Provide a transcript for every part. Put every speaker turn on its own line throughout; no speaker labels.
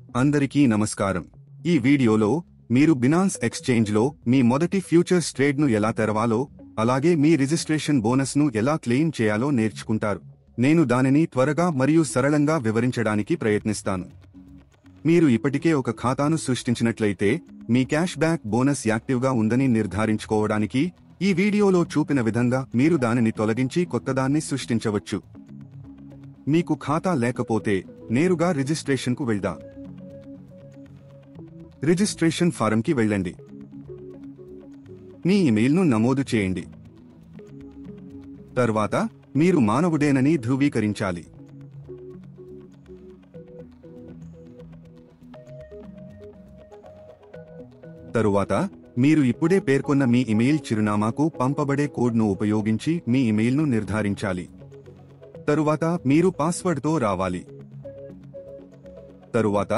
అందరికీ నమస్కారం. ఈ వీడియోలో మీరు బినాన్స్ ఎక్స్చేంజ్లో మీ మొదటి ఫ్యూచర్స్ ట్రేడ్ను ఎలా తెరవాలో, అలాగే మీ రిజిస్ట్రేషన్ బోనస్ను ఎలా క్లెయిమ్ చేయాలో నేర్చుకుంటారు. నేను దానిని త్వరగా మరియు సరళంగా వివరించడానికి ప్రయత్నిస్తాను. మీరు ఇప్పటికే ఒక ఖాతాను సృష్టించినట్లయితే, మీ క్యాష్ బ్యాక్ బోనస్ యాక్టివ్గా ఉందని నిర్ధారించుకోవడానికి ఈ వీడియోలో చూపిన విధంగా మీరు దానిని తొలగించి కొత్తదాన్ని సృష్టించవచ్చు. మీకు ఖాతా లేకపోతే నేరుగా రిజిస్ట్రేషన్కు వెళ్దాం. రిజిస్ట్రేషన్ ఫారంకి వెళ్ళండి. మీ ఇమెయిల్ను నమోదు చేయండి. తర్వాత మీరు మానవుడేనని ధృవీకరించాలి. తరువాత మీరు ఇప్పుడే పేర్కొన్న మీ ఇమెయిల్ చిరునామాకు పంపబడే కోడ్ను ఉపయోగించి మీ ఇమెయిల్ను నిర్ధారించాలి. తరువాత మీరు పాస్వర్డ్తో రావాలి. తరువాత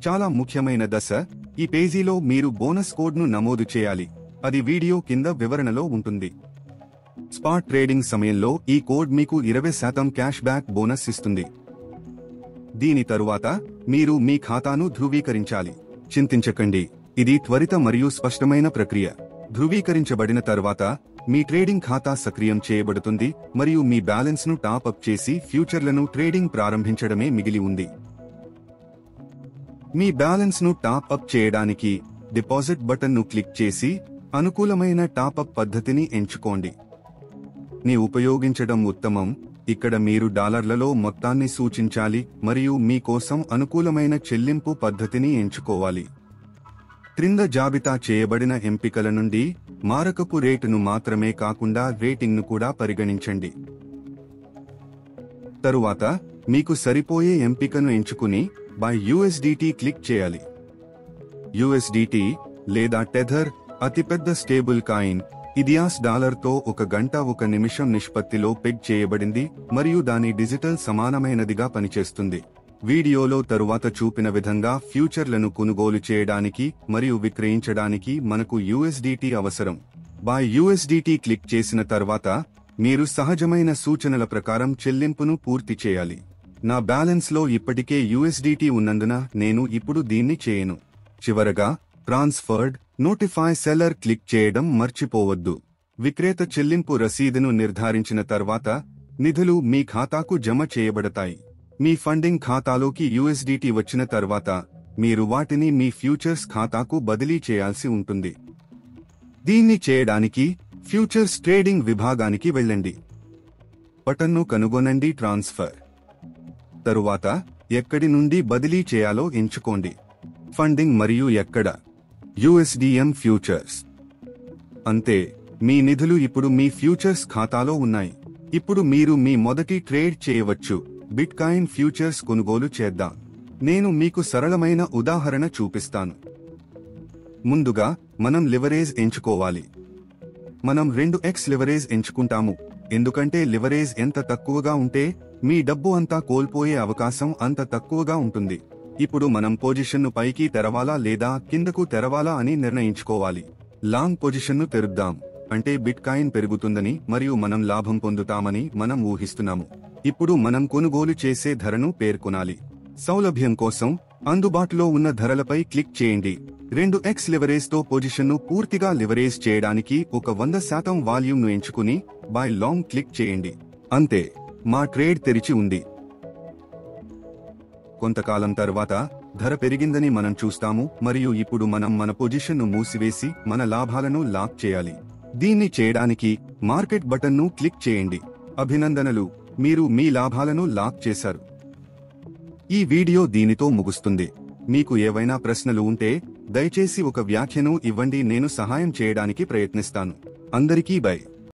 చాలా ముఖ్యమైన దశ, ఈ పేజీలో మీరు బోనస్ కోడ్ను నమోదు చేయాలి. అది వీడియో కింద వివరణలో ఉంటుంది. స్పాట్ ట్రేడింగ్ సమయంలో ఈ కోడ్ మీకు 20% క్యాష్ బ్యాక్ బోనస్ ఇస్తుంది. దీని తరువాత మీరు మీ ఖాతాను ధృవీకరించాలి. చింతించకండి, ఇది త్వరిత మరియు స్పష్టమైన ప్రక్రియ. ధృవీకరించబడిన తర్వాత మీ ట్రేడింగ్ ఖాతా సక్రియం చేయబడుతుంది మరియు మీ బ్యాలెన్స్ను టాప్ అప్ చేసి ఫ్యూచర్లను ట్రేడింగ్ ప్రారంభించడమే మిగిలి ఉంది. మీ బ్యాలెన్స్ను టాప్ అప్ చేయడానికి డిపాజిట్ బటన్ను క్లిక్ చేసి అనుకూలమైన టాప్ అప్ పద్ధతిని ఎంచుకోండి. ని ఉపయోగించడం ఉత్తమం. ఇక్కడ మీరు డాలర్లలో మొత్తాన్ని సూచించాలి మరియు మీ కోసం అనుకూలమైన చెల్లింపు పద్ధతిని ఎంచుకోవాలి. క్రింద జాబితా చేయబడిన ఎంపికల నుండి మారకపు రేటును మాత్రమే కాకుండా రేటింగ్ను కూడా పరిగణించండి. తరువాత మీకు సరిపోయే ఎంపికను ఎంచుకుని బై USDT క్లిక్ చేయాలి. USDT లేదా టెథర్ అతిపెద్ద స్టేబుల్ కాయిన్. ఇది $తో 1 గంట 1 నిమిషం నిష్పత్తిలో పెగ్ చేయబడింది మరియు దాని డిజిటల్ సమానమైనదిగా పనిచేస్తుంది. వీడియోలో తరువాత చూపిన విధంగా ఫ్యూచర్లను కొనుగోలు చేయడానికి మరియు విక్రయించడానికి మనకు USDT అవసరం. బై USDT క్లిక్ చేసిన తర్వాత మీరు సహజమైన సూచనల ప్రకారం చెల్లింపును పూర్తి చేయాలి. నా బ్యాలెన్స్లో ఇప్పటికే USDT ఉన్నందున నేను ఇప్పుడు దీన్ని చేయను. చివరగా ట్రాన్స్ఫర్డ్ నోటిఫై సెల్లర్ క్లిక్ చేయడం మర్చిపోవద్దు. విక్రేత చెల్లింపు రసీదును నిర్ధారించిన తర్వాత నిధులు మీ ఖాతాకు జమ చేయబడతాయి. మీ ఫండింగ్ ఖాతాలోకి USDT వచ్చిన తర్వాత మీరు వాటిని మీ ఫ్యూచర్స్ ఖాతాకు బదిలీ చేయాల్సి ఉంటుంది. దీన్ని చేయడానికి ఫ్యూచర్స్ ట్రేడింగ్ విభాగానికి వెళ్ళండి. బటన్ను కనుగొనండి. ట్రాన్స్ఫర్. తరువాత ఎక్కడి నుండి బదిలీ చేయాలో ఎంచుకోండి. ఫండింగ్ మరియు ఎక్కడ. USDM futures. అంతే, మీ నిధులు ఇప్పుడు మీ ఫ్యూచర్స్ ఖాతాలో ఉన్నాయి. ఇప్పుడు మీరు మీ మొదటి ట్రేడ్ చేయవచ్చు. బిట్కాయిన్ ఫ్యూచర్స్ కొనుగోలు చేద్దాం. నేను మీకు సరళమైన ఉదాహరణ చూపిస్తాను. ముందుగా మనం లివరేజ్ ఎంచుకోవాలి. మనం 2x లివరేజ్ ఎంచుకుంటాము, ఎందుకంటే లివరేజ్ ఎంత తక్కువగా ఉంటే మీ డబ్బు అంతా కోల్పోయే అవకాశం అంత తక్కువగా ఉంటుంది. ఇప్పుడు మనం పొజిషన్ను పైకి తెరవాలా లేదా కిందకు తెరవాలా అని నిర్ణయించుకోవాలి. లాంగ్ పొజిషన్ను తెరుద్దాం, అంటే బిట్కాయిన్ పెరుగుతుందని మరియు మనం లాభం పొందుతామని మనం ఊహిస్తున్నాము. ఇప్పుడు మనం కొనుగోలు చేసే ధరను పేర్కొనాలి. సౌలభ్యం కోసం అందుబాటులో ఉన్న ధరలపై క్లిక్ చేయండి. 2x లివరేజ్తో పొజిషన్ను పూర్తిగా లివరేజ్ చేయడానికి ఒక 100% వాల్యూమ్ను ఎంచుకుని బై లాంగ్ క్లిక్ చేయండి. అంతే, మా ట్రేడ్ తెరిచి ఉంది. కొంతకాలం తర్వాత ధర పెరిగిందని మనం చూస్తాము మరియు ఇప్పుడు మనం మన పొజిషన్ను మూసివేసి మన లాభాలను లాక్ చేయాలి. దీన్ని చేయడానికి మార్కెట్ బటన్ను క్లిక్ చేయండి. అభినందనలు, మీరు మీ లాభాలను లాక్ చేశారు. ఈ వీడియో దీనితో ముగుస్తుంది. మీకు ఏవైనా ప్రశ్నలు ఉంటే దయచేసి ఒక వ్యాఖ్యను ఇవ్వండి, నేను సహాయం చేయడానికి ప్రయత్నిస్తాను. అందరికీ బై.